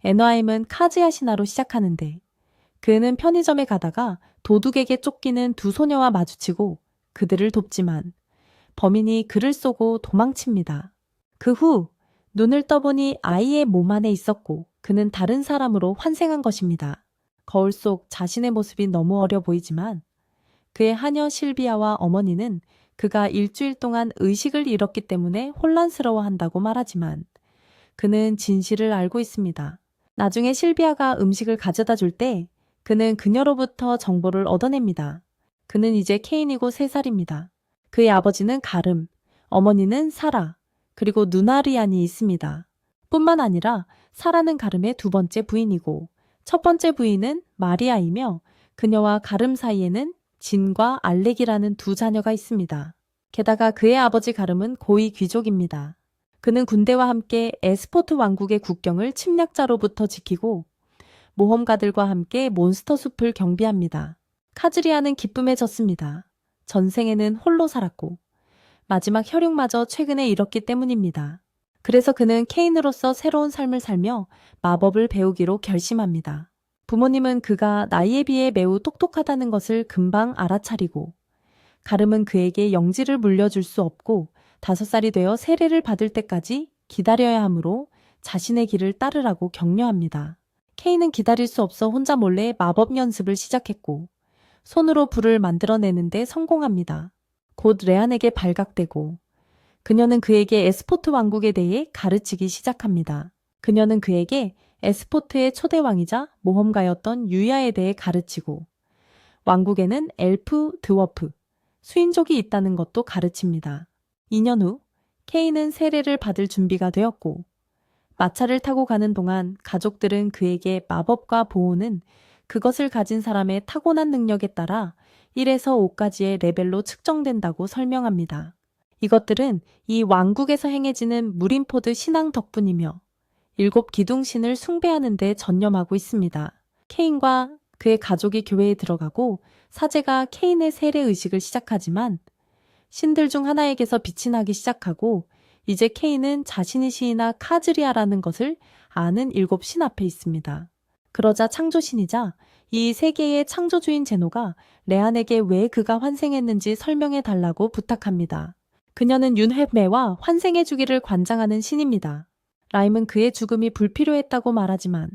애너하임은 카즈야 신화로 시작하는데 그는 편의점에 가다가 도둑에게 쫓기는 두 소녀와 마주치고 그들을 돕지만 범인이 그를 쏘고 도망칩니다. 그 후 눈을 떠보니 아이의 몸 안에 있었고 그는 다른 사람으로 환생한 것입니다. 거울 속 자신의 모습이 너무 어려 보이지만 그의 하녀 실비아와 어머니는 그가 일주일 동안 의식을 잃었기 때문에 혼란스러워한다고 말하지만 그는 진실을 알고 있습니다. 나중에 실비아가 음식을 가져다 줄 때 그는 그녀로부터 정보를 얻어냅니다. 그는 이제 케인이고 3살입니다. 그의 아버지는 가름, 어머니는 사라, 그리고 누나 리안이 있습니다. 뿐만 아니라 사라는 가름의 두 번째 부인이고 첫 번째 부인은 마리아이며 그녀와 가름 사이에는 진과 알렉이라는 두 자녀가 있습니다. 게다가 그의 아버지 가름은 고위 귀족입니다. 그는 군대와 함께 에스포트 왕국의 국경을 침략자로부터 지키고 모험가들과 함께 몬스터 숲을 경비합니다. 카즈리아는 기쁨에 졌습니다. 전생에는 홀로 살았고 마지막 혈육마저 최근에 잃었기 때문입니다. 그래서 그는 케인으로서 새로운 삶을 살며 마법을 배우기로 결심합니다. 부모님은 그가 나이에 비해 매우 똑똑하다는 것을 금방 알아차리고 가름은 그에게 영지를 물려줄 수 없고 5살이 되어 세례를 받을 때까지 기다려야 하므로 자신의 길을 따르라고 격려합니다. 케인은 기다릴 수 없어 혼자 몰래 마법 연습을 시작했고 손으로 불을 만들어내는데 성공합니다. 곧 레안에게 발각되고 그녀는 그에게 에스포트 왕국에 대해 가르치기 시작합니다. 그녀는 그에게 에스포트의 초대왕이자 모험가였던 유야에 대해 가르치고 왕국에는 엘프, 드워프, 수인족이 있다는 것도 가르칩니다. 2년 후 케인은 세례를 받을 준비가 되었고 마차를 타고 가는 동안 가족들은 그에게 마법과 보호는 그것을 가진 사람의 타고난 능력에 따라 1에서 5까지의 레벨로 측정된다고 설명합니다. 이것들은 이 왕국에서 행해지는 무림포드 신앙 덕분이며 7 기둥신을 숭배하는 데 전념하고 있습니다. 케인과 그의 가족이 교회에 들어가고 사제가 케인의 세례 의식을 시작하지만 신들 중 하나에게서 빛이 나기 시작하고 이제 케인은 자신이 시인한 카즈리아라는 것을 아는 7신 앞에 있습니다. 그러자 창조신이자 이 세계의 창조주인 제노가 레안에게 왜 그가 환생했는지 설명해 달라고 부탁합니다. 그녀는 윤회매와 환생의 주기를 관장하는 신입니다. 라임은 그의 죽음이 불필요했다고 말하지만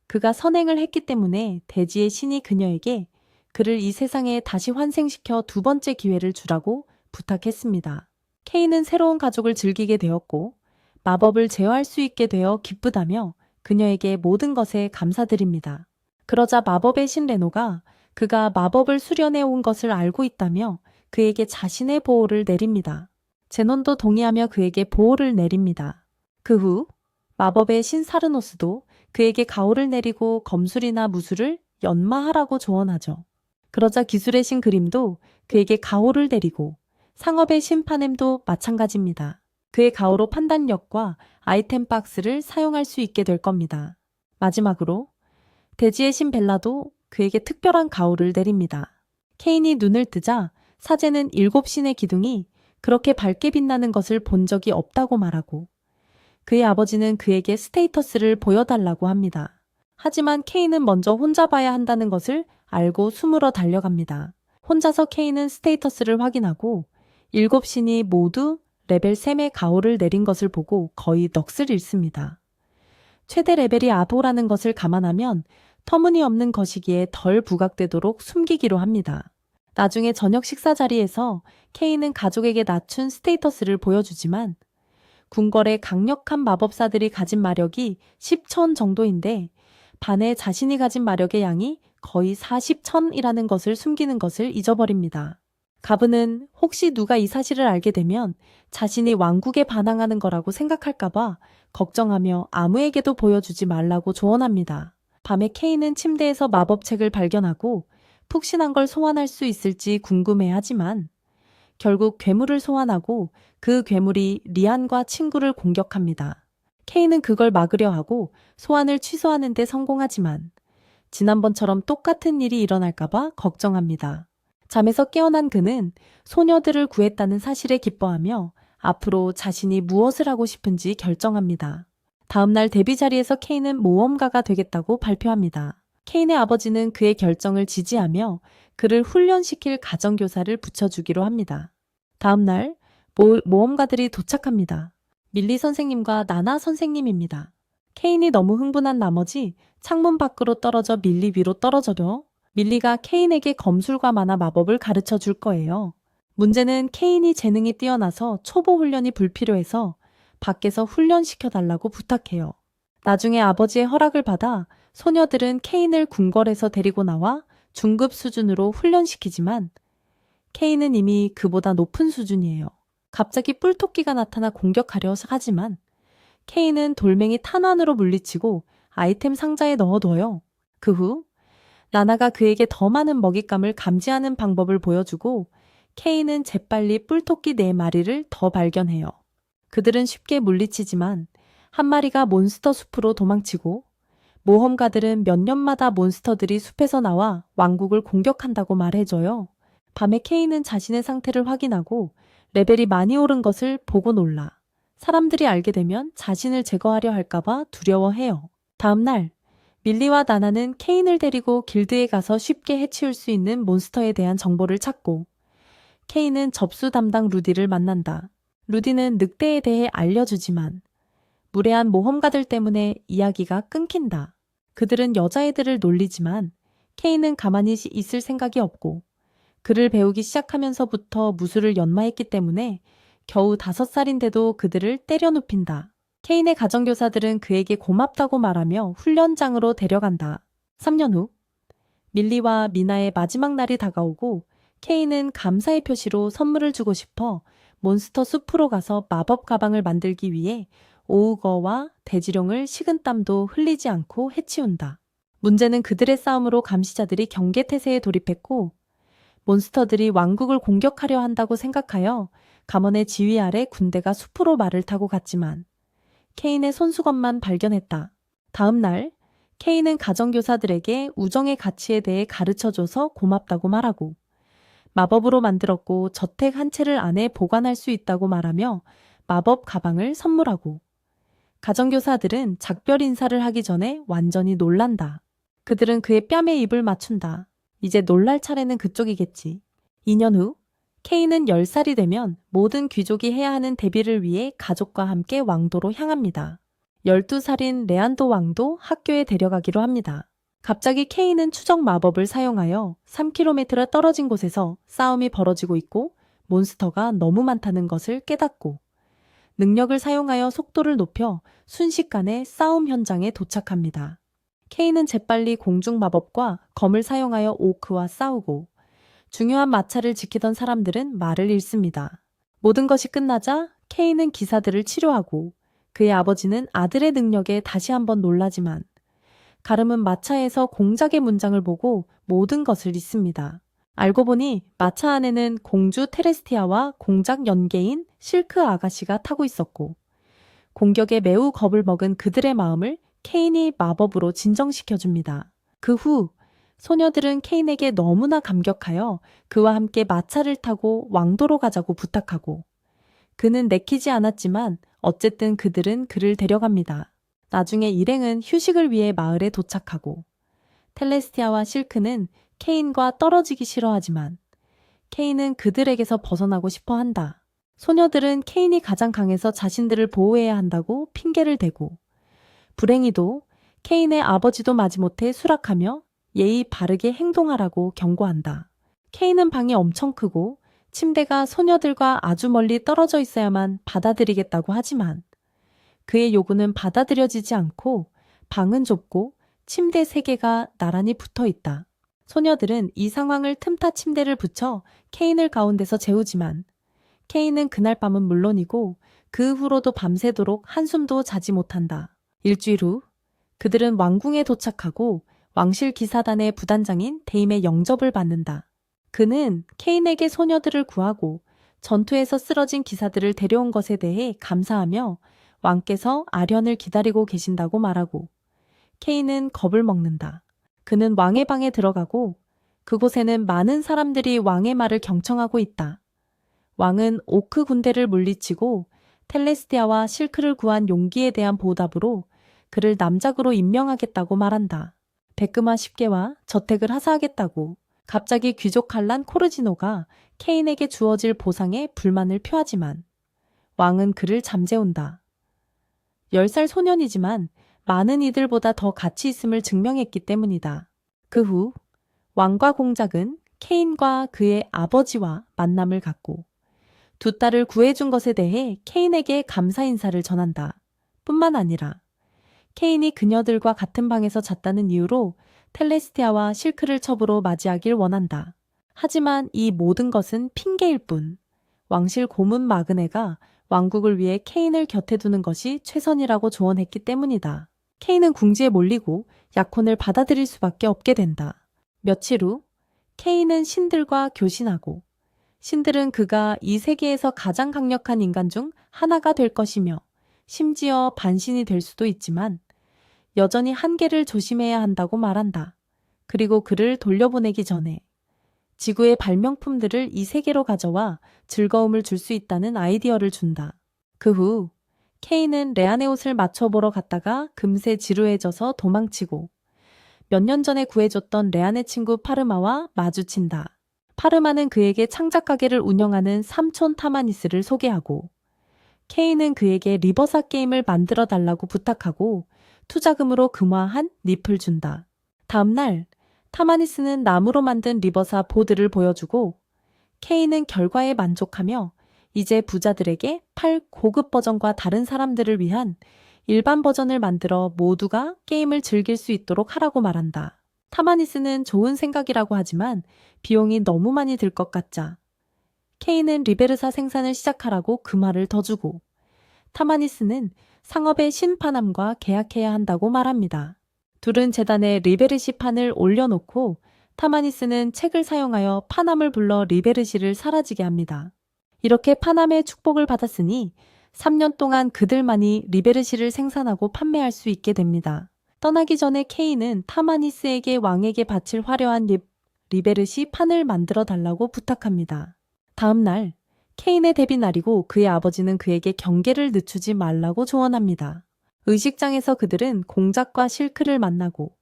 그가 선행을 했기 때문에 대지의 신이 그녀에게 그를 이 세상에 다시 환생시켜 2번째 기회를 주라고 부탁했습니다. 케인은 새로운 가족을 즐기게 되었고 마법을 제어할 수 있게 되어 기쁘다며 그녀에게 모든 것에 감사드립니다. 그러자 마법의 신 레노가 그가 마법을 수련해 온 것을 알고 있다며 그에게 자신의 보호를 내립니다. 제논도 동의하며 그에게 보호를 내립니다. 그 후 마법의 신 사르노스도 그에게 가호를 내리고 검술이나 무술을 연마하라고 조언하죠. 그러자 기술의 신 그림도 그에게 가호를 내리고 상업의 신 파넴도 마찬가지입니다. 그의 가호로 판단력과 아이템 박스를 사용할 수 있게 될 겁니다. 마지막으로 대지의 신 벨라도 그에게 특별한 가호를 내립니다. 케인이 눈을 뜨자 사제는 7신의 기둥이 그렇게 밝게 빛나는 것을 본 적이 없다고 말하고 그의 아버지는 그에게 스테이터스를 보여달라고 합니다. 하지만 케인은 먼저 혼자 봐야 한다는 것을 알고 숨으러 달려갑니다. 혼자서 케인은 스테이터스를 확인하고 7신이 모두 레벨 3의 가호를 내린 것을 보고 거의 넋을 잃습니다. 최대 레벨이 아보라는 것을 감안하면 터무니없는 것이기에 덜 부각되도록 숨기기로 합니다. 나중에 저녁 식사 자리에서 케인은 가족에게 낮춘 스테이터스를 보여주지만 궁궐의 강력한 마법사들이 가진 마력이 10천 정도인데 반해 자신이 가진 마력의 양이 거의 40천이라는 것을 숨기는 것을 잊어버립니다. 가브는 혹시 누가 이 사실을 알게 되면 자신이 왕국에 반항하는 거라고 생각할까봐 걱정하며 아무에게도 보여주지 말라고 조언합니다. 밤에 케인은 침대에서 마법책을 발견하고 푹신한 걸 소환할 수 있을지 궁금해하지만 결국 괴물을 소환하고 그 괴물이 리안과 친구를 공격합니다. 케인은 그걸 막으려 하고 소환을 취소하는 데 성공하지만 지난번처럼 똑같은 일이 일어날까봐 걱정합니다. 잠에서 깨어난 그는 소녀들을 구했다는 사실에 기뻐하며 앞으로 자신이 무엇을 하고 싶은지 결정합니다. 다음날 데뷔 자리에서 케인은 모험가가 되겠다고 발표합니다. 케인의 아버지는 그의 결정을 지지하며 그를 훈련시킬 가정교사를 붙여주기로 합니다. 다음날 모험가들이 도착합니다. 밀리 선생님과 나나 선생님입니다. 케인이 너무 흥분한 나머지 창문 밖으로 떨어져 밀리 위로 떨어져도 밀리가 케인에게 검술과 만화 마법을 가르쳐 줄 거예요. 문제는 케인이 재능이 뛰어나서 초보 훈련이 불필요해서 밖에서 훈련시켜달라고 부탁해요. 나중에 아버지의 허락을 받아 소녀들은 케인을 궁궐에서 데리고 나와 중급 수준으로 훈련시키지만 케인은 이미 그보다 높은 수준이에요. 갑자기 뿔토끼가 나타나 공격하려 하지만 케인은 돌멩이 탄환으로 물리치고 아이템 상자에 넣어둬요. 그 후 나나가 그에게 더 많은 먹잇감을 감지하는 방법을 보여주고 케인은 재빨리 뿔토끼 4마리를 더 발견해요. 그들은 쉽게 물리치지만 한 마리가 몬스터 숲으로 도망치고 모험가들은 몇 년마다 몬스터들이 숲에서 나와 왕국을 공격한다고 말해줘요. 밤에 케인은 자신의 상태를 확인하고 레벨이 많이 오른 것을 보고 놀라. 사람들이 알게 되면 자신을 제거하려 할까봐 두려워해요. 다음날 밀리와 나나는 케인을 데리고 길드에 가서 쉽게 해치울 수 있는 몬스터에 대한 정보를 찾고 케인은 접수 담당 루디를 만난다. 루디는 늑대에 대해 알려주지만 무례한 모험가들 때문에 이야기가 끊긴다. 그들은 여자애들을 놀리지만 케인은 가만히 있을 생각이 없고 글을 배우기 시작하면서부터 무술을 연마했기 때문에 겨우 5살인데도 그들을 때려 눕힌다. 케인의 가정교사들은 그에게 고맙다고 말하며 훈련장으로 데려간다. 3년 후 밀리와 미나의 마지막 날이 다가오고 케인은 감사의 표시로 선물을 주고 싶어 몬스터 숲으로 가서 마법 가방을 만들기 위해 오우거와 대지룡을 식은땀도 흘리지 않고 해치운다. 문제는 그들의 싸움으로 감시자들이 경계태세에 돌입했고 몬스터들이 왕국을 공격하려 한다고 생각하여 가먼의 지휘 아래 군대가 숲으로 말을 타고 갔지만 케인의 손수건만 발견했다. 다음 날 케인은 가정교사들에게 우정의 가치에 대해 가르쳐줘서 고맙다고 말하고 마법으로 만들었고 저택 한 채를 안에 보관할 수 있다고 말하며 마법 가방을 선물하고 가정교사들은 작별 인사를 하기 전에 완전히 놀란다. 그들은 그의 뺨에 입을 맞춘다. 이제 놀랄 차례는 그쪽이겠지. 2년 후 케인은 10살이 되면 모든 귀족이 해야 하는 대비를 위해 가족과 함께 왕도로 향합니다. 12살인 레안도 왕도 학교에 데려가기로 합니다. 갑자기 케인은 추적 마법을 사용하여 3km 떨어진 곳에서 싸움이 벌어지고 있고 몬스터가 너무 많다는 것을 깨닫고 능력을 사용하여 속도를 높여 순식간에 싸움 현장에 도착합니다. 케인은 재빨리 공중 마법과 검을 사용하여 오크와 싸우고 중요한 마차를 지키던 사람들은 말을 잃습니다. 모든 것이 끝나자 케인은 기사들을 치료하고 그의 아버지는 아들의 능력에 다시 한번 놀라지만 가름은 마차에서 공작의 문장을 보고 모든 것을 잊습니다. 알고 보니 마차 안에는 공주 테레스티아와 공작 연계인 실크 아가씨가 타고 있었고 공격에 매우 겁을 먹은 그들의 마음을 케인이 마법으로 진정시켜줍니다. 그 후 소녀들은 케인에게 너무나 감격하여 그와 함께 마차를 타고 왕도로 가자고 부탁하고 그는 내키지 않았지만 어쨌든 그들은 그를 데려갑니다. 나중에 일행은 휴식을 위해 마을에 도착하고 텔레스티아와 실크는 케인과 떨어지기 싫어하지만 케인은 그들에게서 벗어나고 싶어 한다. 소녀들은 케인이 가장 강해서 자신들을 보호해야 한다고 핑계를 대고 불행히도 케인의 아버지도 마지못해 수락하며 예의 바르게 행동하라고 경고한다. 케인은 방이 엄청 크고 침대가 소녀들과 아주 멀리 떨어져 있어야만 받아들이겠다고 하지만 그의 요구는 받아들여지지 않고 방은 좁고 침대 3개가 나란히 붙어 있다. 소녀들은 이 상황을 틈타 침대를 붙여 케인을 가운데서 재우지만 케인은 그날 밤은 물론이고 그 후로도 밤새도록 한숨도 자지 못한다. 일주일 후 그들은 왕궁에 도착하고 왕실 기사단의 부단장인 데임의 영접을 받는다. 그는 케인에게 소녀들을 구하고 전투에서 쓰러진 기사들을 데려온 것에 대해 감사하며 왕께서 아련을 기다리고 계신다고 말하고 케인은 겁을 먹는다. 그는 왕의 방에 들어가고 그곳에는 많은 사람들이 왕의 말을 경청하고 있다. 왕은 오크 군대를 물리치고 텔레스티아와 실크를 구한 용기에 대한 보답으로 그를 남작으로 임명하겠다고 말한다. 베끄마 10개와 저택을 하사하겠다고. 갑자기 귀족 칼란 코르지노가 케인에게 주어질 보상에 불만을 표하지만 왕은 그를 잠재운다. 10살 소년이지만 많은 이들보다 더 가치 있음을 증명했기 때문이다. 그 후 왕과 공작은 케인과 그의 아버지와 만남을 갖고 두 딸을 구해준 것에 대해 케인에게 감사 인사를 전한다. 뿐만 아니라 케인이 그녀들과 같은 방에서 잤다는 이유로 텔레스티아와 실크를 첩으로 맞이하길 원한다. 하지만 이 모든 것은 핑계일 뿐. 왕실 고문 마그네가 왕국을 위해 케인을 곁에 두는 것이 최선이라고 조언했기 때문이다. 케인은 궁지에 몰리고 약혼을 받아들일 수밖에 없게 된다. 며칠 후 케인은 신들과 교신하고 신들은 그가 이 세계에서 가장 강력한 인간 중 하나가 될 것이며 심지어 반신이 될 수도 있지만 여전히 한계를 조심해야 한다고 말한다. 그리고 그를 돌려보내기 전에 지구의 발명품들을 이 세계로 가져와 즐거움을 줄 수 있다는 아이디어를 준다. 그 후 케인은 레안의 옷을 맞춰보러 갔다가 금세 지루해져서 도망치고 몇 년 전에 구해줬던 레안의 친구 파르마와 마주친다. 파르마는 그에게 창작 가게를 운영하는 삼촌 타마니스를 소개하고 케인은 그에게 리버사 게임을 만들어 달라고 부탁하고 투자금으로 금화한 잎을 준다. 다음 날 타마니스는 나무로 만든 리버사 보드를 보여주고 케인은 결과에 만족하며 이제 부자들에게 팔 고급 버전과 다른 사람들을 위한 일반 버전을 만들어 모두가 게임을 즐길 수 있도록 하라고 말한다. 타마니스는 좋은 생각이라고 하지만 비용이 너무 많이 들 것 같자 케인은 리베르사 생산을 시작하라고 금화를 더 주고 타마니스는 상업의 신파남과 계약해야 한다고 말합니다. 둘은 재단에 리베르시판을 올려놓고 타마니스는 책을 사용하여 파남을 불러 리베르시를 사라지게 합니다. 이렇게 파남의 축복을 받았으니 3년 동안 그들만이 리베르시를 생산하고 판매할 수 있게 됩니다. 떠나기 전에 케인은 타마니스에게 왕에게 바칠 화려한 리베르시 판을 만들어 달라고 부탁합니다. 다음 날 케인의 데뷔 날이고 그의 아버지는 그에게 경계를 늦추지 말라고 조언합니다. 의식장에서 그들은 공작과 실크를 만나고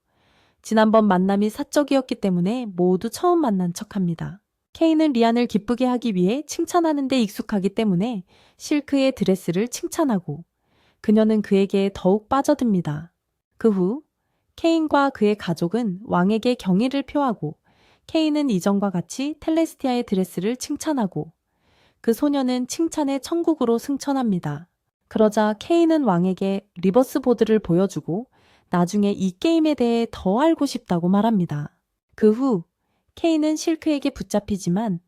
지난번 만남이 사적이었기 때문에 모두 처음 만난 척합니다. 케인은 리안을 기쁘게 하기 위해 칭찬하는 데 익숙하기 때문에 실크의 드레스를 칭찬하고 그녀는 그에게 더욱 빠져듭니다. 그 후 케인과 그의 가족은 왕에게 경의를 표하고 케인은 이전과 같이 텔레스티아의 드레스를 칭찬하고 그 소녀는 칭찬의 천국으로 승천합니다. 그러자 케인은 왕에게 리버스 보드를 보여주고 나중에 이 게임에 대해 더 알고 싶다고 말합니다. 그 후 케인은 실크에게 붙잡히지만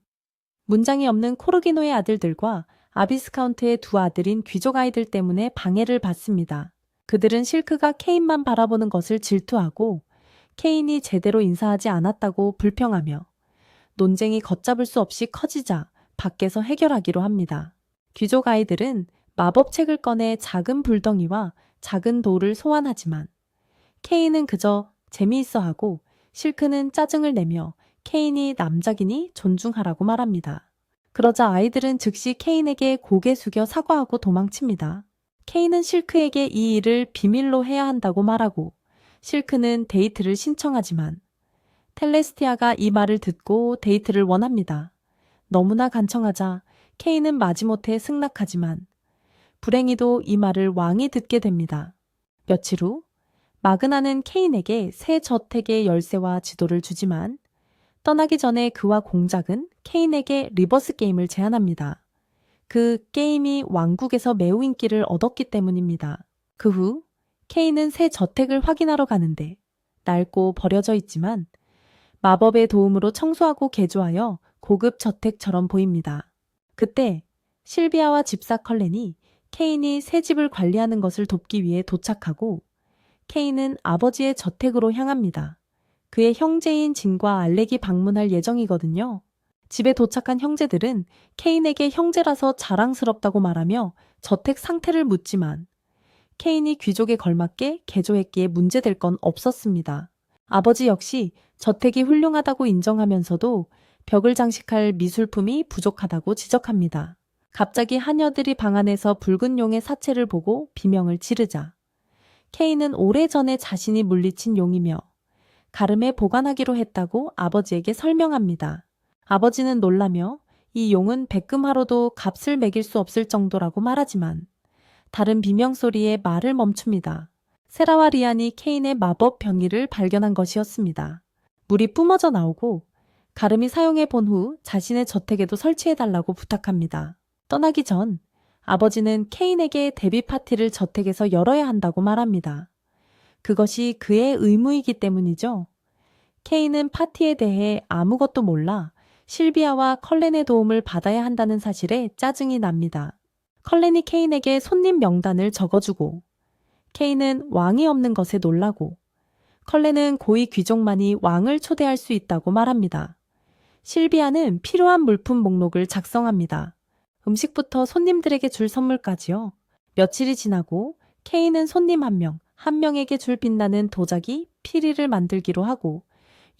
문장이 없는 코르기노의 아들들과 아비스카운트의 두 아들인 귀족 아이들 때문에 방해를 받습니다. 그들은 실크가 케인만 바라보는 것을 질투하고 케인이 제대로 인사하지 않았다고 불평하며 논쟁이 걷잡을 수 없이 커지자 밖에서 해결하기로 합니다. 귀족 아이들은 마법책을 꺼내 작은 불덩이와 작은 돌을 소환하지만 케인은 그저 재미있어하고 실크는 짜증을 내며 케인이 남작이니 존중하라고 말합니다. 그러자 아이들은 즉시 케인에게 고개 숙여 사과하고 도망칩니다. 케인은 실크에게 이 일을 비밀로 해야 한다고 말하고 실크는 데이트를 신청하지만 텔레스티아가 이 말을 듣고 데이트를 원합니다. 너무나 간청하자 케인은 마지못해 승낙하지만 불행히도 이 말을 왕이 듣게 됩니다. 며칠 후 마그나는 케인에게 새 저택의 열쇠와 지도를 주지만 떠나기 전에 그와 공작은 케인에게 리버스 게임을 제안합니다. 그 게임이 왕국에서 매우 인기를 얻었기 때문입니다. 그 후 케인은 새 저택을 확인하러 가는데 낡고 버려져 있지만 마법의 도움으로 청소하고 개조하여 고급 저택처럼 보입니다. 그때 실비아와 집사 컬렌이 케인이 새 집을 관리하는 것을 돕기 위해 도착하고 케인은 아버지의 저택으로 향합니다. 그의 형제인 진과 알렉이 방문할 예정이거든요. 집에 도착한 형제들은 케인에게 형제라서 자랑스럽다고 말하며 저택 상태를 묻지만 케인이 귀족에 걸맞게 개조했기에 문제될 건 없었습니다. 아버지 역시 저택이 훌륭하다고 인정하면서도 벽을 장식할 미술품이 부족하다고 지적합니다. 갑자기 하녀들이 방 안에서 붉은 용의 사체를 보고 비명을 지르자 케인은 오래전에 자신이 물리친 용이며 가름에 보관하기로 했다고 아버지에게 설명합니다. 아버지는 놀라며 이 용은 백금하로도 값을 매길 수 없을 정도라고 말하지만 다른 비명소리에 말을 멈춥니다. 세라와 리안이 케인의 마법 병기를 발견한 것이었습니다. 물이 뿜어져 나오고 가름이 사용해 본 후 자신의 저택에도 설치해달라고 부탁합니다. 떠나기 전 아버지는 케인에게 데뷔 파티를 저택에서 열어야 한다고 말합니다. 그것이 그의 의무이기 때문이죠. 케인은 파티에 대해 아무것도 몰라 실비아와 컬렌의 도움을 받아야 한다는 사실에 짜증이 납니다. 컬렌이 케인에게 손님 명단을 적어주고 케인은 왕이 없는 것에 놀라고 컬렌은 고위 귀족만이 왕을 초대할 수 있다고 말합니다. 실비아는 필요한 물품 목록을 작성합니다. 음식부터 손님들에게 줄 선물까지요. 며칠이 지나고 케인은 손님 한 명에게 줄 빛나는 도자기 피리를 만들기로 하고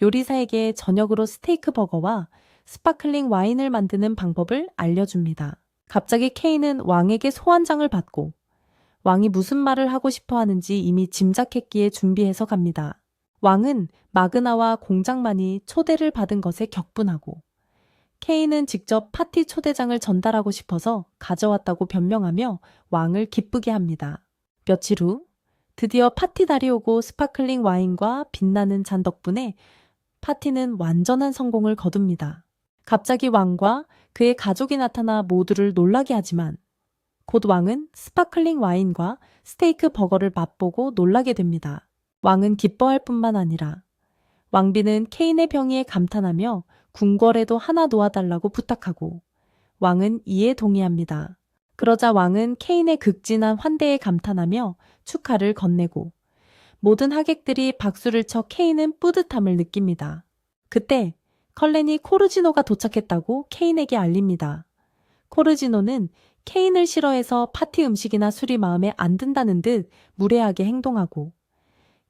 요리사에게 저녁으로 스테이크 버거와 스파클링 와인을 만드는 방법을 알려줍니다. 갑자기 케인은 왕에게 소환장을 받고 왕이 무슨 말을 하고 싶어 하는지 이미 짐작했기에 준비해서 갑니다. 왕은 마그나와 공장만이 초대를 받은 것에 격분하고 케인은 직접 파티 초대장을 전달하고 싶어서 가져왔다고 변명하며 왕을 기쁘게 합니다. 며칠 후 드디어 파티 날이 오고 스파클링 와인과 빛나는 잔 덕분에 파티는 완전한 성공을 거둡니다. 갑자기 왕과 그의 가족이 나타나 모두를 놀라게 하지만 곧 왕은 스파클링 와인과 스테이크 버거를 맛보고 놀라게 됩니다. 왕은 기뻐할 뿐만 아니라 왕비는 케인의 병이에 감탄하며 궁궐에도 하나 놓아달라고 부탁하고 왕은 이에 동의합니다. 그러자 왕은 케인의 극진한 환대에 감탄하며 축하를 건네고 모든 하객들이 박수를 쳐 케인은 뿌듯함을 느낍니다. 그때 컬렌이 코르지노가 도착했다고 케인에게 알립니다. 코르지노는 케인을 싫어해서 파티 음식이나 술이 마음에 안 든다는 듯 무례하게 행동하고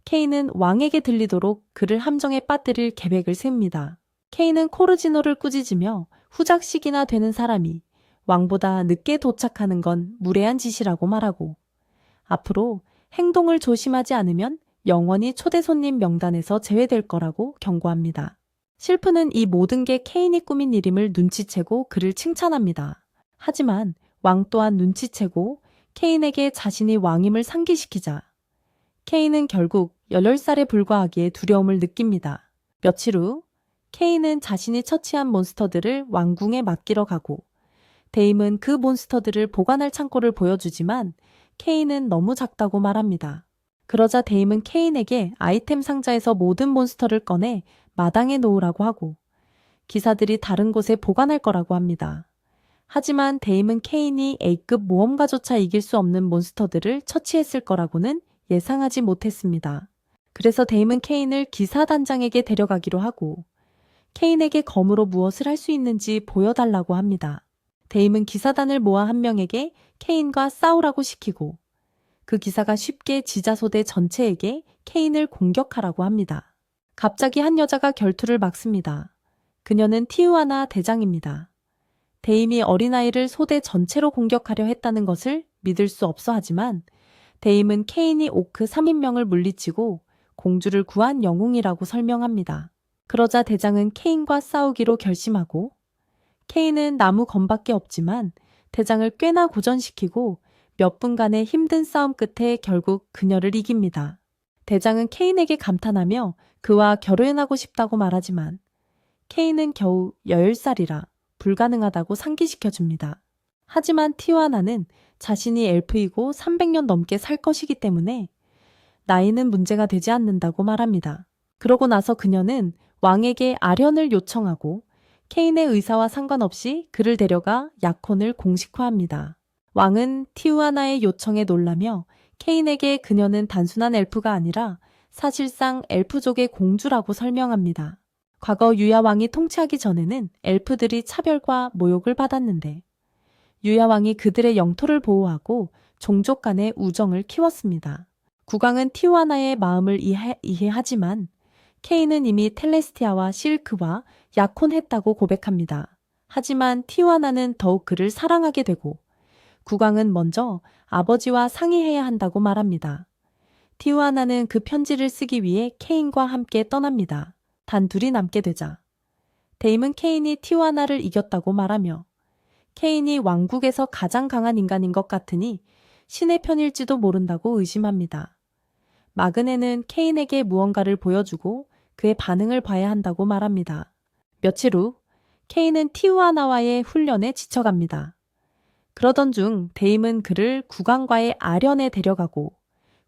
케인은 왕에게 들리도록 그를 함정에 빠뜨릴 계획을 세웁니다. 케인은 코르지노를 꾸짖으며 후작식이나 되는 사람이 왕보다 늦게 도착하는 건 무례한 짓이라고 말하고 앞으로 행동을 조심하지 않으면 영원히 초대 손님 명단에서 제외될 거라고 경고합니다. 실프는 이 모든 게 케인이 꾸민 일임을 눈치채고 그를 칭찬합니다. 하지만 왕 또한 눈치채고 케인에게 자신이 왕임을 상기시키자 케인은 결국 18살에 불과하기에 두려움을 느낍니다. 며칠 후 케인은 자신이 처치한 몬스터들을 왕궁에 맡기러 가고 데임은 그 몬스터들을 보관할 창고를 보여주지만 케인은 너무 작다고 말합니다. 그러자 데임은 케인에게 아이템 상자에서 모든 몬스터를 꺼내 마당에 놓으라고 하고 기사들이 다른 곳에 보관할 거라고 합니다. 하지만 데임은 케인이 A급 모험가조차 이길 수 없는 몬스터들을 처치했을 거라고는 예상하지 못했습니다. 그래서 데임은 케인을 기사단장에게 데려가기로 하고 케인에게 검으로 무엇을 할 수 있는지 보여달라고 합니다. 데임은 기사단을 모아 한 명에게 케인과 싸우라고 시키고 그 기사가 쉽게 지자소대 전체에게 케인을 공격하라고 합니다. 갑자기 한 여자가 결투를 막습니다. 그녀는 티우아나 대장입니다. 데임이 어린아이를 소대 전체로 공격하려 했다는 것을 믿을 수 없어 하지만 데임은 케인이 오크 3인명을 물리치고 공주를 구한 영웅이라고 설명합니다. 그러자 대장은 케인과 싸우기로 결심하고 케인은 나무 검밖에 없지만 대장을 꽤나 고전시키고 몇 분간의 힘든 싸움 끝에 결국 그녀를 이깁니다. 대장은 케인에게 감탄하며 그와 결혼하고 싶다고 말하지만 케인은 겨우 10살이라 불가능하다고 상기시켜줍니다. 하지만 티와나는 자신이 엘프이고 300년 넘게 살 것이기 때문에 나이는 문제가 되지 않는다고 말합니다. 그러고 나서 그녀는 왕에게 아련을 요청하고 케인의 의사와 상관없이 그를 데려가 약혼을 공식화합니다. 왕은 티우아나의 요청에 놀라며 케인에게 그녀는 단순한 엘프가 아니라 사실상 엘프족의 공주라고 설명합니다. 과거 유야왕이 통치하기 전에는 엘프들이 차별과 모욕을 받았는데 유야왕이 그들의 영토를 보호하고 종족 간의 우정을 키웠습니다. 국왕은 티우아나의 마음을 이해하지만 케인은 이미 텔레스티아와 실크와 약혼했다고 고백합니다. 하지만 티와나는 더욱 그를 사랑하게 되고 국왕은 먼저 아버지와 상의해야 한다고 말합니다. 티와나는 그 편지를 쓰기 위해 케인과 함께 떠납니다. 단 둘이 남게 되자 데임은 케인이 티와나를 이겼다고 말하며 케인이 왕국에서 가장 강한 인간인 것 같으니 신의 편일지도 모른다고 의심합니다. 마그네는 케인에게 무언가를 보여주고 그의 반응을 봐야 한다고 말합니다. 며칠 후 케인은 티와나와의 훈련에 지쳐갑니다. 그러던 중 데임은 그를 국왕과의 아련에 데려가고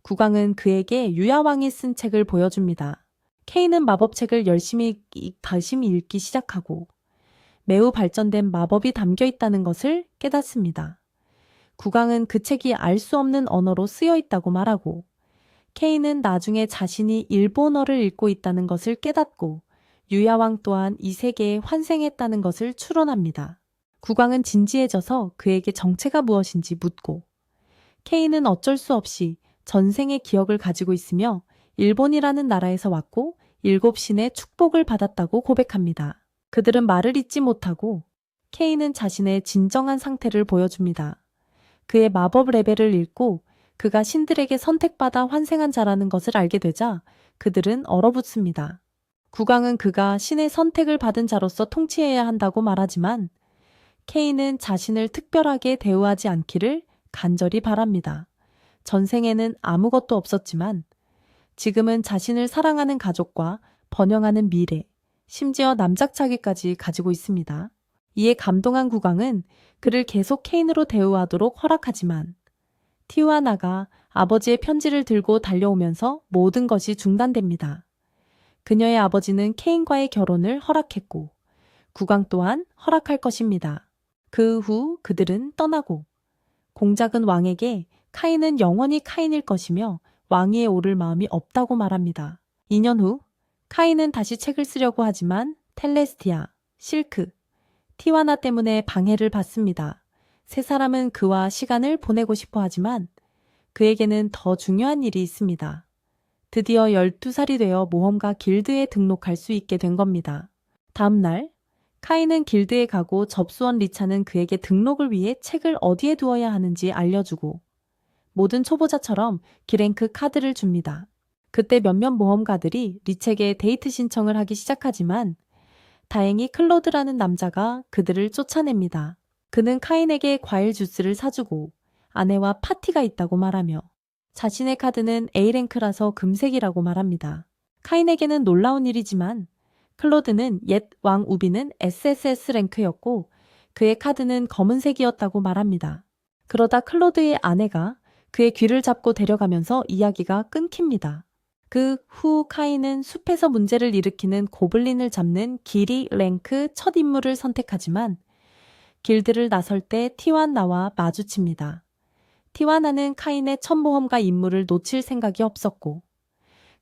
국왕은 그에게 유야왕이 쓴 책을 보여줍니다. 케인은 마법책을 열심히 읽기 시작하고 매우 발전된 마법이 담겨 있다는 것을 깨닫습니다. 국왕은 그 책이 알 수 없는 언어로 쓰여 있다고 말하고 케인은 나중에 자신이 일본어를 읽고 있다는 것을 깨닫고 유야왕 또한 이 세계에 환생했다는 것을 추론합니다. 국왕은 진지해져서 그에게 정체가 무엇인지 묻고 케인은 어쩔 수 없이 전생의 기억을 가지고 있으며 일본이라는 나라에서 왔고 7신의 축복을 받았다고 고백합니다. 그들은 말을 잇지 못하고 케인은 자신의 진정한 상태를 보여줍니다. 그의 마법 레벨을 읽고 그가 신들에게 선택받아 환생한 자라는 것을 알게 되자 그들은 얼어붙습니다. 국왕은 그가 신의 선택을 받은 자로서 통치해야 한다고 말하지만 케인은 자신을 특별하게 대우하지 않기를 간절히 바랍니다. 전생에는 아무것도 없었지만 지금은 자신을 사랑하는 가족과 번영하는 미래, 심지어 남작차기까지 가지고 있습니다. 이에 감동한 국왕은 그를 계속 케인으로 대우하도록 허락하지만 티와나가 아버지의 편지를 들고 달려오면서 모든 것이 중단됩니다. 그녀의 아버지는 케인과의 결혼을 허락했고 국왕 또한 허락할 것입니다. 그 후 그들은 떠나고 공작은 왕에게 카인은 영원히 카인일 것이며 왕위에 오를 마음이 없다고 말합니다. 2년 후 카인은 다시 책을 쓰려고 하지만 텔레스티아, 실크, 티와나 때문에 방해를 받습니다. 세 사람은 그와 시간을 보내고 싶어 하지만 그에게는 더 중요한 일이 있습니다. 드디어 12살이 되어 모험가 길드에 등록할 수 있게 된 겁니다. 다음 날 카인은 길드에 가고 접수원 리차는 그에게 등록을 위해 책을 어디에 두어야 하는지 알려주고 모든 초보자처럼 기랭크 카드를 줍니다. 그때 몇몇 모험가들이 리책에 데이트 신청을 하기 시작하지만 다행히 클로드라는 남자가 그들을 쫓아냅니다. 그는 카인에게 과일 주스를 사주고 아내와 파티가 있다고 말하며 자신의 카드는 A랭크라서 금색이라고 말합니다. 카인에게는 놀라운 일이지만 클로드는 옛 왕 우비는 SSS 랭크였고 그의 카드는 검은색이었다고 말합니다. 그러다 클로드의 아내가 그의 귀를 잡고 데려가면서 이야기가 끊깁니다. 그 후 카인은 숲에서 문제를 일으키는 고블린을 잡는 기리 랭크 첫 임무를 선택하지만 길드를 나설 때 티와나와 마주칩니다. 티와나는 카인의 첫 모험가 임무를 놓칠 생각이 없었고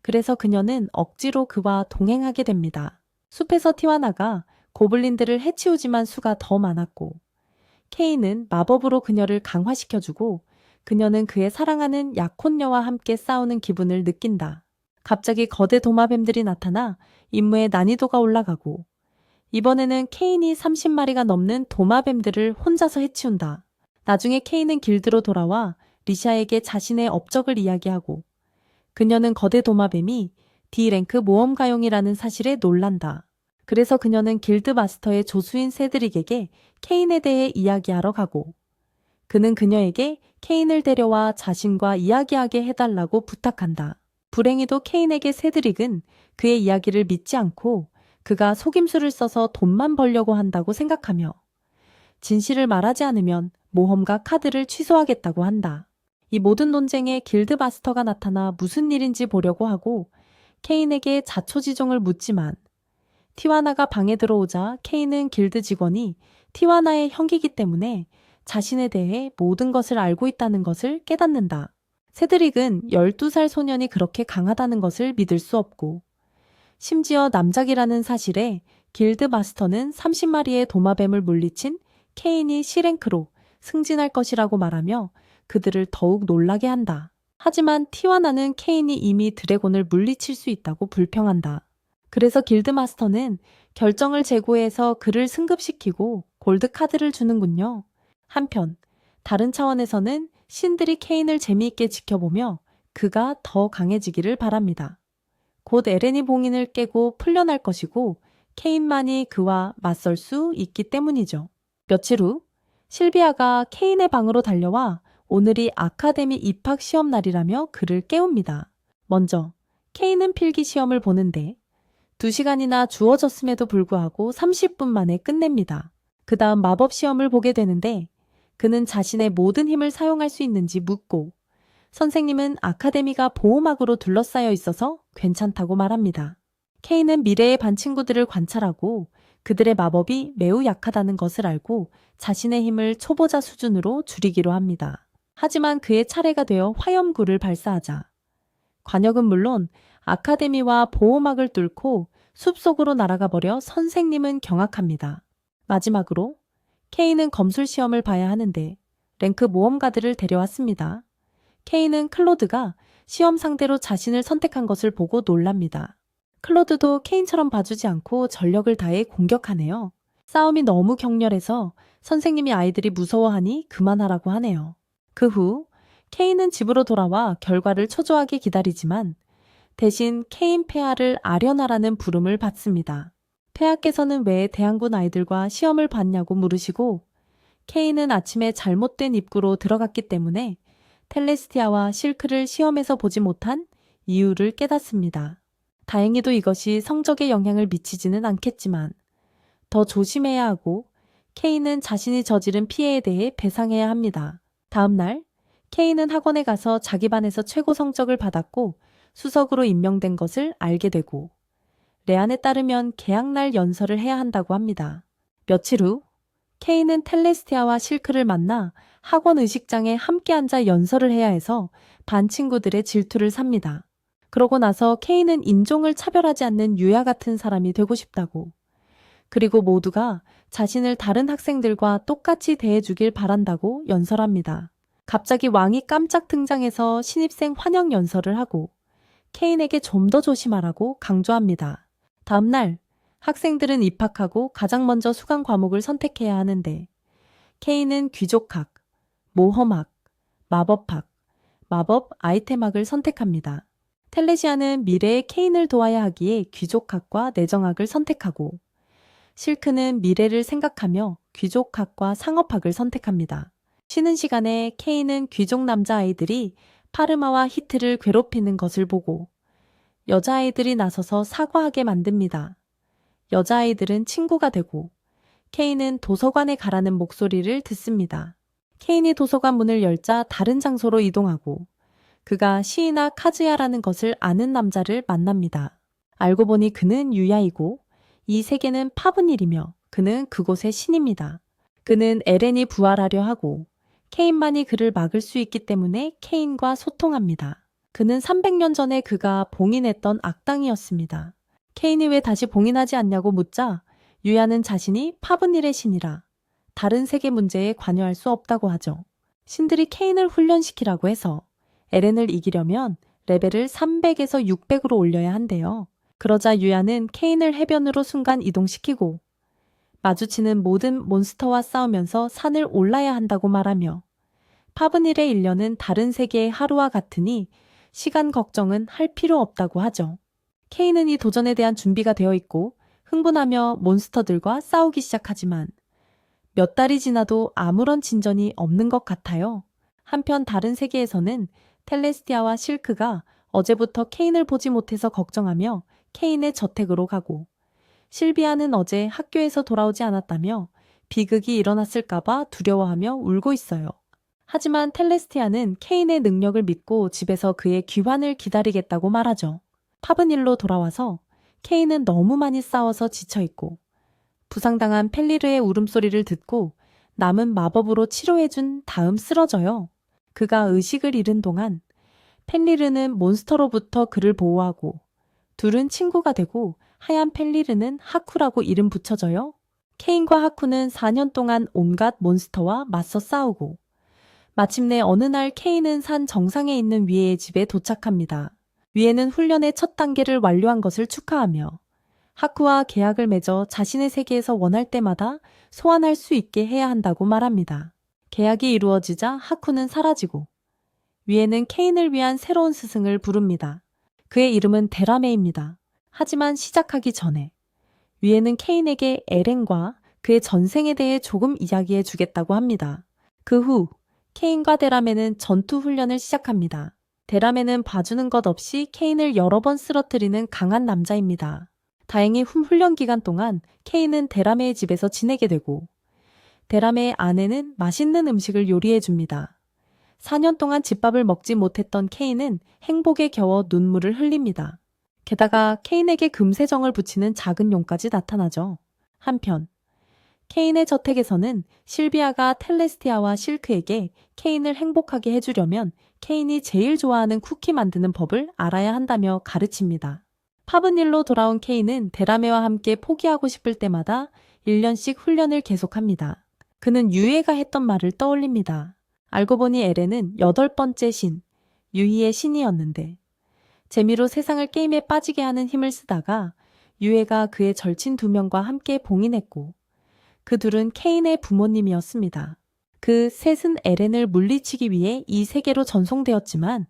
그래서 그녀는 억지로 그와 동행하게 됩니다. 숲에서 티와나가 고블린들을 해치우지만 수가 더 많았고 케인은 마법으로 그녀를 강화시켜주고 그녀는 그의 사랑하는 약혼녀와 함께 싸우는 기분을 느낀다. 갑자기 거대 도마뱀들이 나타나 임무의 난이도가 올라가고 이번에는 케인이 30마리가 넘는 도마뱀들을 혼자서 해치운다. 나중에 케인은 길드로 돌아와 리샤에게 자신의 업적을 이야기하고 그녀는 거대 도마뱀이 D랭크 모험가용이라는 사실에 놀란다. 그래서 그녀는 길드 마스터의 조수인 세드릭에게 케인에 대해 이야기하러 가고 그는 그녀에게 케인을 데려와 자신과 이야기하게 해달라고 부탁한다. 불행히도 케인에게 세드릭은 그의 이야기를 믿지 않고 그가 속임수를 써서 돈만 벌려고 한다고 생각하며 진실을 말하지 않으면 모험가 카드를 취소하겠다고 한다. 이 모든 논쟁에 길드 마스터가 나타나 무슨 일인지 보려고 하고 케인에게 자초지종을 묻지만 티와나가 방에 들어오자 케인은 길드 직원이 티와나의 형기이기 때문에 자신에 대해 모든 것을 알고 있다는 것을 깨닫는다. 세드릭은 12살 소년이 그렇게 강하다는 것을 믿을 수 없고 심지어 남작이라는 사실에 길드 마스터는 30마리의 도마뱀을 물리친 케인이 C랭크로 승진할 것이라고 말하며 그들을 더욱 놀라게 한다. 하지만 티와나는 케인이 이미 드래곤을 물리칠 수 있다고 불평한다. 그래서 길드마스터는 결정을 제고해서 그를 승급시키고 골드카드를 주는군요. 한편 다른 차원에서는 신들이 케인을 재미있게 지켜보며 그가 더 강해지기를 바랍니다. 곧 에렌이 봉인을 깨고 풀려날 것이고 케인만이 그와 맞설 수 있기 때문이죠. 며칠 후 실비아가 케인의 방으로 달려와 오늘이 아카데미 입학 시험 날이라며 그를 깨웁니다. 먼저 케인은 필기 시험을 보는데 2시간이나 주어졌음에도 불구하고 30분 만에 끝냅니다. 그 다음 마법 시험을 보게 되는데 그는 자신의 모든 힘을 사용할 수 있는지 묻고 선생님은 아카데미가 보호막으로 둘러싸여 있어서 괜찮다고 말합니다. 케인은 미래의 반 친구들을 관찰하고 그들의 마법이 매우 약하다는 것을 알고 자신의 힘을 초보자 수준으로 줄이기로 합니다. 하지만 그의 차례가 되어 화염구를 발사하자 관역은 물론 아카데미와 보호막을 뚫고 숲속으로 날아가 버려 선생님은 경악합니다. 마지막으로 케인은 검술 시험을 봐야 하는데 랭크 모험가들을 데려왔습니다. 케인은 클로드가 시험 상대로 자신을 선택한 것을 보고 놀랍니다. 클로드도 케인처럼 봐주지 않고 전력을 다해 공격하네요. 싸움이 너무 격렬해서 선생님이 아이들이 무서워하니 그만하라고 하네요. 그 후 케인은 집으로 돌아와 결과를 초조하게 기다리지만 대신 케인 폐하를 아련하라는 부름을 받습니다. 폐하께서는 왜 대항군 아이들과 시험을 봤냐고 물으시고 케인은 아침에 잘못된 입구로 들어갔기 때문에 텔레스티아와 실크를 시험에서 보지 못한 이유를 깨닫습니다. 다행히도 이것이 성적에 영향을 미치지는 않겠지만 더 조심해야 하고 케인은 자신이 저지른 피해에 대해 배상해야 합니다. 다음 날 케인은 학원에 가서 자기 반에서 최고 성적을 받았고 수석으로 임명된 것을 알게 되고 레안에 따르면 개학날 연설을 해야 한다고 합니다. 며칠 후 케인은 텔레스티아와 실크를 만나 학원 의식장에 함께 앉아 연설을 해야 해서 반 친구들의 질투를 삽니다. 그러고 나서 케인은 인종을 차별하지 않는 유야 같은 사람이 되고 싶다고 그리고 모두가 자신을 다른 학생들과 똑같이 대해주길 바란다고 연설합니다. 갑자기 왕이 깜짝 등장해서 신입생 환영 연설을 하고 케인에게 좀 더 조심하라고 강조합니다. 다음 날 학생들은 입학하고 가장 먼저 수강 과목을 선택해야 하는데 케인은 귀족학, 모험학, 마법학, 마법 아이템학을 선택합니다. 텔레시아는 미래의 케인을 도와야 하기에 귀족학과 내정학을 선택하고 실크는 미래를 생각하며 귀족학과 상업학을 선택합니다. 쉬는 시간에 케인은 귀족 남자아이들이 파르마와 히트를 괴롭히는 것을 보고 여자아이들이 나서서 사과하게 만듭니다. 여자아이들은 친구가 되고 케인은 도서관에 가라는 목소리를 듣습니다. 케인이 도서관 문을 열자 다른 장소로 이동하고 그가 시이나 카즈야라는 것을 아는 남자를 만납니다. 알고 보니 그는 유야이고 이 세계는 파브닐이며 그는 그곳의 신입니다. 그는 에렌이 부활하려 하고 케인만이 그를 막을 수 있기 때문에 케인과 소통합니다. 그는 300년 전에 그가 봉인했던 악당이었습니다. 케인이 왜 다시 봉인하지 않냐고 묻자 유야는 자신이 파브닐의 신이라 다른 세계 문제에 관여할 수 없다고 하죠. 신들이 케인을 훈련시키라고 해서 에렌을 이기려면 레벨을 300에서 600으로 올려야 한대요. 그러자 유야는 케인을 해변으로 순간 이동시키고 마주치는 모든 몬스터와 싸우면서 산을 올라야 한다고 말하며 파브닐의 일년은 다른 세계의 하루와 같으니 시간 걱정은 할 필요 없다고 하죠. 케인은 이 도전에 대한 준비가 되어 있고 흥분하며 몬스터들과 싸우기 시작하지만 몇 달이 지나도 아무런 진전이 없는 것 같아요. 한편 다른 세계에서는 텔레스티아와 실크가 어제부터 케인을 보지 못해서 걱정하며 케인의 저택으로 가고 실비아는 어제 학교에서 돌아오지 않았다며 비극이 일어났을까봐 두려워하며 울고 있어요. 하지만 텔레스티아는 케인의 능력을 믿고 집에서 그의 귀환을 기다리겠다고 말하죠. 파브닐로 돌아와서 케인은 너무 많이 싸워서 지쳐있고 부상당한 펠리르의 울음소리를 듣고 남은 마법으로 치료해준 다음 쓰러져요. 그가 의식을 잃은 동안 펠리르는 몬스터로부터 그를 보호하고 둘은 친구가 되고 하얀 펠리르는 하쿠라고 이름 붙여져요. 케인과 하쿠는 4년 동안 온갖 몬스터와 맞서 싸우고 마침내 어느 날 케인은 산 정상에 있는 위에의 집에 도착합니다. 위에는 훈련의 첫 단계를 완료한 것을 축하하며 하쿠와 계약을 맺어 자신의 세계에서 원할 때마다 소환할 수 있게 해야 한다고 말합니다. 계약이 이루어지자 하쿠는 사라지고 위에는 케인을 위한 새로운 스승을 부릅니다. 그의 이름은 데라메입니다. 하지만 시작하기 전에 위에는 케인에게 에렌과 그의 전생에 대해 조금 이야기해 주겠다고 합니다. 그 후 케인과 데라메는 전투 훈련을 시작합니다. 데라메는 봐주는 것 없이 케인을 여러 번 쓰러뜨리는 강한 남자입니다. 다행히 훈련 기간 동안 케인은 데라메의 집에서 지내게 되고 데라메의 아내는 맛있는 음식을 요리해 줍니다. 4년 동안 집밥을 먹지 못했던 케인은 행복에 겨워 눈물을 흘립니다. 게다가 케인에게 금세정을 붙이는 작은 용까지 나타나죠. 한편 케인의 저택에서는 실비아가 텔레스티아와 실크에게 케인을 행복하게 해주려면 케인이 제일 좋아하는 쿠키 만드는 법을 알아야 한다며 가르칩니다. 파브닐로 돌아온 케인은 데라메와 함께 포기하고 싶을 때마다 1년씩 훈련을 계속합니다. 그는 유이가 했던 말을 떠올립니다. 알고 보니 에렌은 8번째 신, 유이의 신이었는데 재미로 세상을 게임에 빠지게 하는 힘을 쓰다가 유이가 그의 절친 2명과 함께 봉인했고 그 둘은 케인의 부모님이었습니다. 그 셋은 에렌을 물리치기 위해 이 세계로 전송되었지만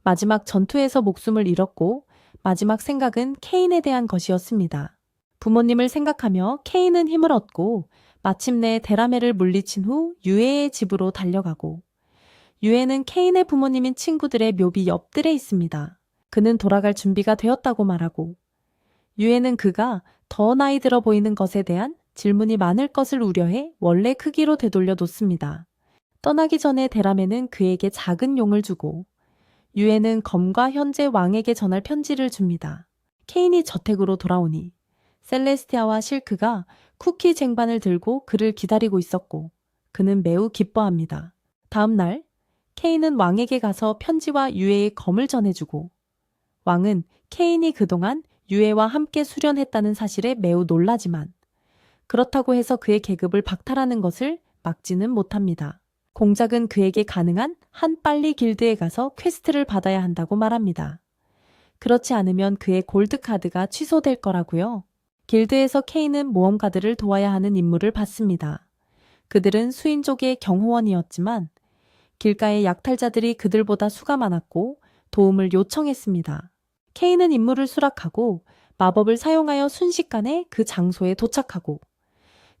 마지막 전투에서 목숨을 잃었고 마지막 생각은 케인에 대한 것이었습니다. 부모님을 생각하며 케인은 힘을 얻고 마침내 데라메를 물리친 후 유에의 집으로 달려가고 유에는 케인의 부모님인 친구들의 묘비 옆들에 있습니다. 그는 돌아갈 준비가 되었다고 말하고 유에는 그가 더 나이 들어 보이는 것에 대한 질문이 많을 것을 우려해 원래 크기로 되돌려 놓습니다. 떠나기 전에 데라메는 그에게 작은 용을 주고 유에는 검과 현재 왕에게 전할 편지를 줍니다. 케인이 저택으로 돌아오니 셀레스티아와 실크가 쿠키 쟁반을 들고 그를 기다리고 있었고 그는 매우 기뻐합니다. 다음 날 케인은 왕에게 가서 편지와 유에의 검을 전해주고 왕은 케인이 그동안 유에와 함께 수련했다는 사실에 매우 놀라지만 그렇다고 해서 그의 계급을 박탈하는 것을 막지는 못합니다. 공작은 그에게 가능한 한 빨리 길드에 가서 퀘스트를 받아야 한다고 말합니다. 그렇지 않으면 그의 골드카드가 취소될 거라고요. 길드에서 케인은 모험가들을 도와야 하는 임무를 받습니다. 그들은 수인족의 경호원이었지만 길가의 약탈자들이 그들보다 수가 많았고 도움을 요청했습니다. 케인은 임무를 수락하고 마법을 사용하여 순식간에 그 장소에 도착하고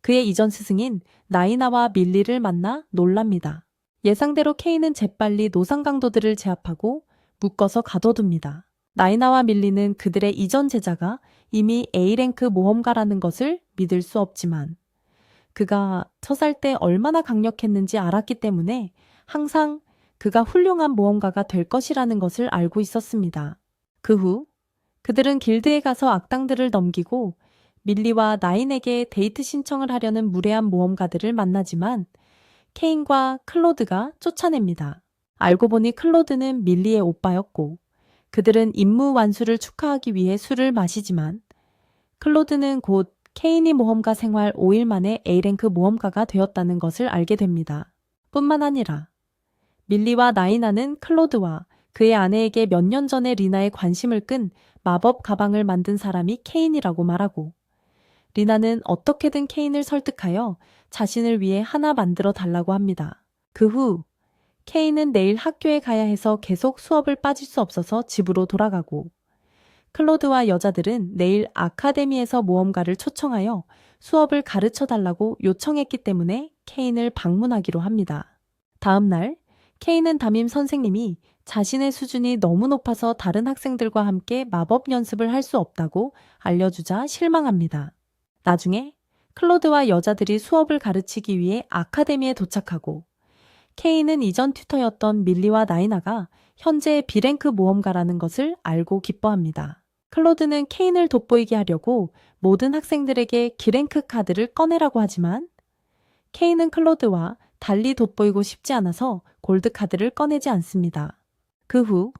그의 이전 스승인 나이나와 밀리를 만나 놀랍니다. 예상대로 케인은 재빨리 노상 강도들을 제압하고 묶어서 가둬둡니다. 나이나와 밀리는 그들의 이전 제자가 이미 A랭크 모험가라는 것을 믿을 수 없지만 그가 저 살 때 얼마나 강력했는지 알았기 때문에 항상 그가 훌륭한 모험가가 될 것이라는 것을 알고 있었습니다. 그 후 그들은 길드에 가서 악당들을 넘기고 밀리와 나인에게 데이트 신청을 하려는 무례한 모험가들을 만나지만 케인과 클로드가 쫓아냅니다. 알고 보니 클로드는 밀리의 오빠였고 그들은 임무 완수를 축하하기 위해 술을 마시지만 클로드는 곧 케인이 모험가 생활 5일 만에 A랭크 모험가가 되었다는 것을 알게 됩니다. 뿐만 아니라 밀리와 나이나는 클로드와 그의 아내에게 몇 년 전에 리나의 관심을 끈 마법 가방을 만든 사람이 케인이라고 말하고 리나는 어떻게든 케인을 설득하여 자신을 위해 하나 만들어 달라고 합니다. 그 후 케인은 내일 학교에 가야 해서 계속 수업을 빠질 수 없어서 집으로 돌아가고 클로드와 여자들은 내일 아카데미에서 모험가를 초청하여 수업을 가르쳐 달라고 요청했기 때문에 케인을 방문하기로 합니다. 다음 날 케인은 담임 선생님이 자신의 수준이 너무 높아서 다른 학생들과 함께 마법 연습을 할 수 없다고 알려주자 실망합니다. 나중에 클로드와 여자들이 수업을 가르치기 위해 아카데미에 도착하고 케인은 이전 튜터였던 밀리와 나이나가 현재 B랭크 모험가라는 것을 알고 기뻐합니다. 클로드는 케인을 돋보이게 하려고 모든 학생들에게 G랭크 카드를 꺼내라고 하지만 케인은 클로드와 달리 돋보이고 싶지 않아서 골드 카드를 꺼내지 않습니다. 그 후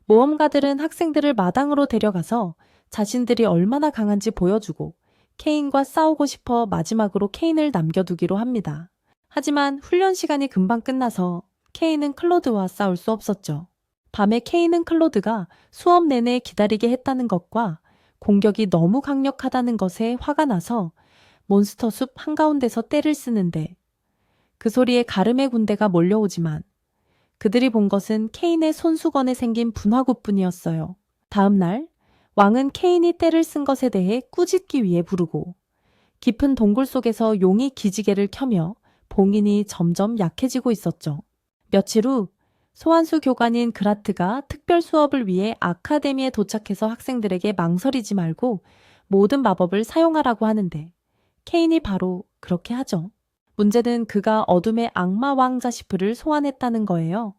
모험가들은 학생들을 마당으로 데려가서 자신들이 얼마나 강한지 보여주고 케인과 싸우고 싶어 마지막으로 케인을 남겨두기로 합니다. 하지만 훈련 시간이 금방 끝나서 케인은 클로드와 싸울 수 없었죠. 밤에 케인은 클로드가 수업 내내 기다리게 했다는 것과 공격이 너무 강력하다는 것에 화가 나서 몬스터 숲 한가운데서 떼를 쓰는데 그 소리에 가름의 군대가 몰려오지만 그들이 본 것은 케인의 손수건에 생긴 분화구뿐이었어요. 다음 날 왕은 케인이 떼를 쓴 것에 대해 꾸짖기 위해 부르고 깊은 동굴 속에서 용이 기지개를 켜며 봉인이 점점 약해지고 있었죠. 며칠 후 소환수 교관인 그라트가 특별 수업을 위해 아카데미에 도착해서 학생들에게 망설이지 말고 모든 마법을 사용하라고 하는데 케인이 바로 그렇게 하죠. 문제는 그가 어둠의 악마 왕 자시프를 소환했다는 거예요.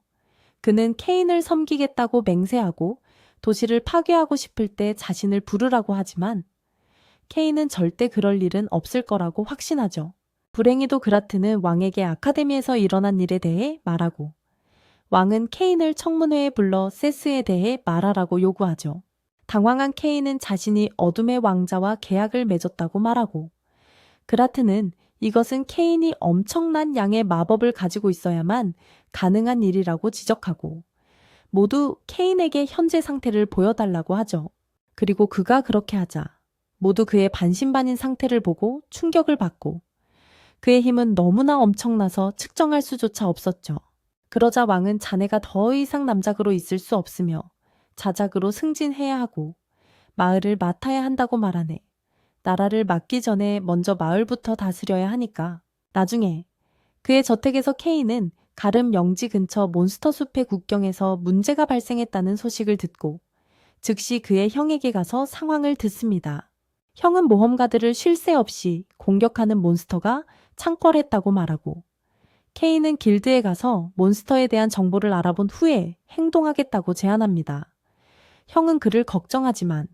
그는 케인을 섬기겠다고 맹세하고 도시를 파괴하고 싶을 때 자신을 부르라고 하지만 케인은 절대 그럴 일은 없을 거라고 확신하죠. 불행히도 그라트는 왕에게 아카데미에서 일어난 일에 대해 말하고 왕은 케인을 청문회에 불러 세스에 대해 말하라고 요구하죠. 당황한 케인은 자신이 어둠의 왕자와 계약을 맺었다고 말하고 그라트는 이것은 케인이 엄청난 양의 마법을 가지고 있어야만 가능한 일이라고 지적하고 모두 케인에게 현재 상태를 보여달라고 하죠. 그리고 그가 그렇게 하자 모두 그의 반신반인 상태를 보고 충격을 받고 그의 힘은 너무나 엄청나서 측정할 수조차 없었죠. 그러자 왕은 자네가 더 이상 남작으로 있을 수 없으며 자작으로 승진해야 하고 마을을 맡아야 한다고 말하네. 나라를 맡기 전에 먼저 마을부터 다스려야 하니까. 나중에 그의 저택에서 케인은 가름 영지 근처 몬스터 숲의 국경에서 문제가 발생했다는 소식을 듣고 즉시 그의 형에게 가서 상황을 듣습니다. 형은 모험가들을 쉴 새 없이 공격하는 몬스터가 창궐했다고 말하고 케인은 길드에 가서 몬스터에 대한 정보를 알아본 후에 행동하겠다고 제안합니다. 형은 그를 걱정하지만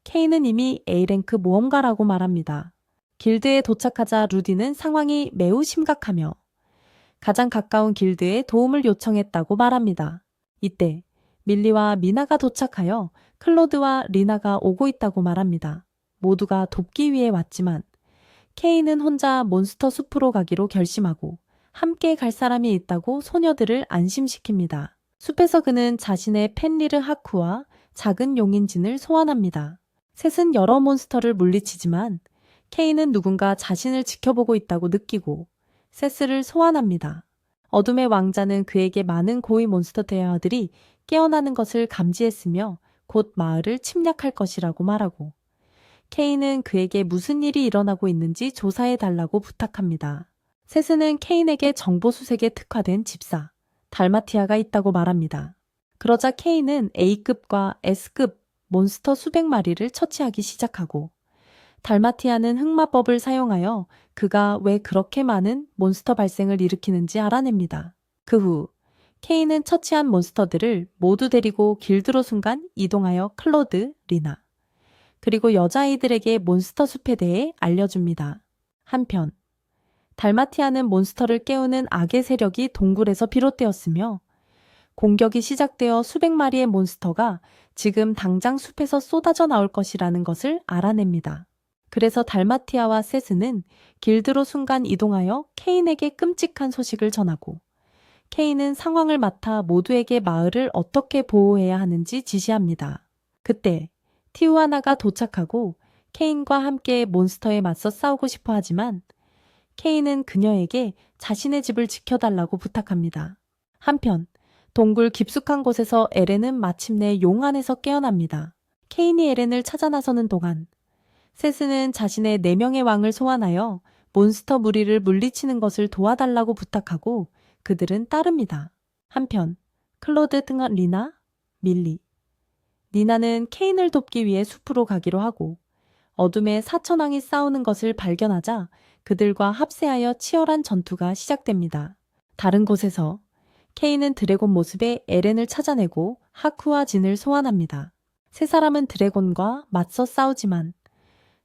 케인은 이미 A랭크 모험가라고 말합니다. 길드에 도착하자 루디는 상황이 매우 심각하며 가장 가까운 길드에 도움을 요청했다고 말합니다. 이때 밀리와 미나가 도착하여 클로드와 리나가 오고 있다고 말합니다. 모두가 돕기 위해 왔지만 케인은 혼자 몬스터 숲으로 가기로 결심하고 함께 갈 사람이 있다고 소녀들을 안심시킵니다. 숲에서 그는 자신의 펜리르 하쿠와 작은 용인진을 소환합니다. 셋은 여러 몬스터를 물리치지만 케인은 누군가 자신을 지켜보고 있다고 느끼고 세스를 소환합니다. 어둠의 왕자는 그에게 많은 고위 몬스터 대화들이 깨어나는 것을 감지했으며 곧 마을을 침략할 것이라고 말하고 케인은 그에게 무슨 일이 일어나고 있는지 조사해달라고 부탁합니다. 세스는 케인에게 정보 수색에 특화된 집사, 달마티아가 있다고 말합니다. 그러자 케인은 A급과 S급 몬스터 수백 마리를 처치하기 시작하고 달마티아는 흑마법을 사용하여 그가 왜 그렇게 많은 몬스터 발생을 일으키는지 알아냅니다. 그 후 케인은 처치한 몬스터들을 모두 데리고 길드로 순간 이동하여 클로드, 리나, 그리고 여자아이들에게 몬스터 숲에 대해 알려줍니다. 한편 달마티아는 몬스터를 깨우는 악의 세력이 동굴에서 비롯되었으며 공격이 시작되어 수백 마리의 몬스터가 지금 당장 숲에서 쏟아져 나올 것이라는 것을 알아냅니다. 그래서 달마티아와 세스는 길드로 순간 이동하여 케인에게 끔찍한 소식을 전하고 케인은 상황을 맡아 모두에게 마을을 어떻게 보호해야 하는지 지시합니다. 그때 티우아나가 도착하고 케인과 함께 몬스터에 맞서 싸우고 싶어 하지만 케인은 그녀에게 자신의 집을 지켜달라고 부탁합니다. 한편 동굴 깊숙한 곳에서 에렌은 마침내 용 안에서 깨어납니다. 케인이 에렌을 찾아 나서는 동안 세스는 자신의 4명의 왕을 소환하여 몬스터 무리를 물리치는 것을 도와달라고 부탁하고 그들은 따릅니다. 한편 클로드 등한 리나, 밀리, 니나는 케인을 돕기 위해 숲으로 가기로 하고 어둠에 사천왕이 싸우는 것을 발견하자 그들과 합세하여 치열한 전투가 시작됩니다. 다른 곳에서 케인은 드래곤 모습의 에렌을 찾아내고 하쿠와 진을 소환합니다. 세 사람은 드래곤과 맞서 싸우지만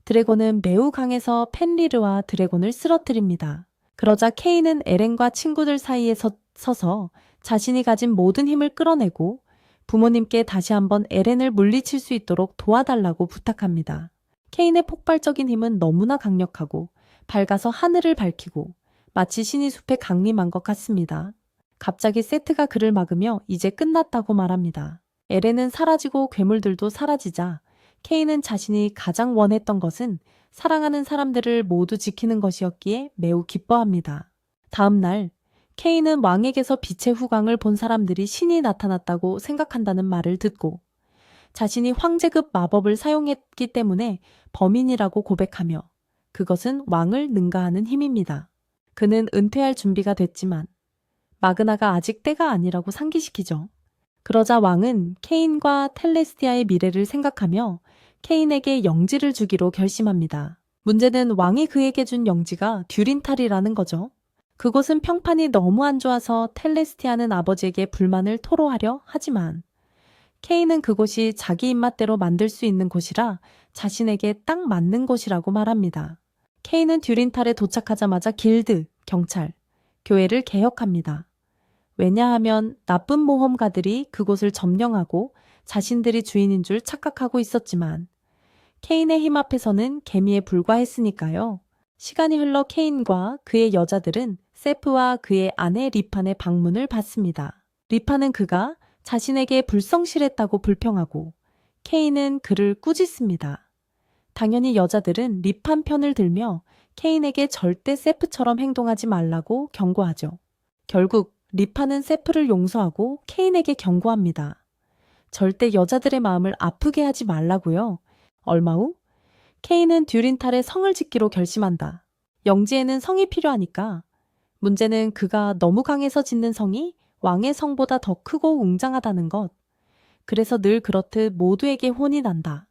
드래곤은 매우 강해서 펜리르와 드래곤을 쓰러뜨립니다. 그러자 케인은 에렌과 친구들 사이에 서서 자신이 가진 모든 힘을 끌어내고 부모님께 다시 한번 에렌을 물리칠 수 있도록 도와달라고 부탁합니다. 케인의 폭발적인 힘은 너무나 강력하고 밝아서 하늘을 밝히고 마치 신이 숲에 강림한 것 같습니다. 갑자기 세트가 그를 막으며 이제 끝났다고 말합니다. 에렌은 사라지고 괴물들도 사라지자 케인은 자신이 가장 원했던 것은 사랑하는 사람들을 모두 지키는 것이었기에 매우 기뻐합니다. 다음 날, 케인은 왕에게서 빛의 후광을 본 사람들이 신이 나타났다고 생각한다는 말을 듣고 자신이 황제급 마법을 사용했기 때문에 범인이라고 고백하며 그것은 왕을 능가하는 힘입니다. 그는 은퇴할 준비가 됐지만 마그나가 아직 때가 아니라고 상기시키죠. 그러자 왕은 케인과 텔레스티아의 미래를 생각하며 케인에게 영지를 주기로 결심합니다. 문제는 왕이 그에게 준 영지가 듀린탈이라는 거죠. 그곳은 평판이 너무 안 좋아서 텔레스티아는 아버지에게 불만을 토로하려 하지만 케인은 그곳이 자기 입맛대로 만들 수 있는 곳이라 자신에게 딱 맞는 곳이라고 말합니다. 케인은 듀린탈에 도착하자마자 길드, 경찰, 교회를 개혁합니다. 왜냐하면 나쁜 모험가들이 그곳을 점령하고 자신들이 주인인 줄 착각하고 있었지만 케인의 힘 앞에서는 개미에 불과했으니까요. 시간이 흘러 케인과 그의 여자들은 세프와 그의 아내 리판의 방문을 받습니다. 리판은 그가 자신에게 불성실했다고 불평하고 케인은 그를 꾸짖습니다. 당연히 여자들은 리판 편을 들며 케인에게 절대 세프처럼 행동하지 말라고 경고하죠. 결국 리판은 세프를 용서하고 케인에게 경고합니다. 절대 여자들의 마음을 아프게 하지 말라고요. 얼마 후 케인은 듀린탈에 성을 짓기로 결심한다. 영지에는 성이 필요하니까. 문제는 그가 너무 강해서 짓는 성이 왕의 성보다 더 크고 웅장하다는 것. 그래서 늘 그렇듯 모두에게 혼이 난다.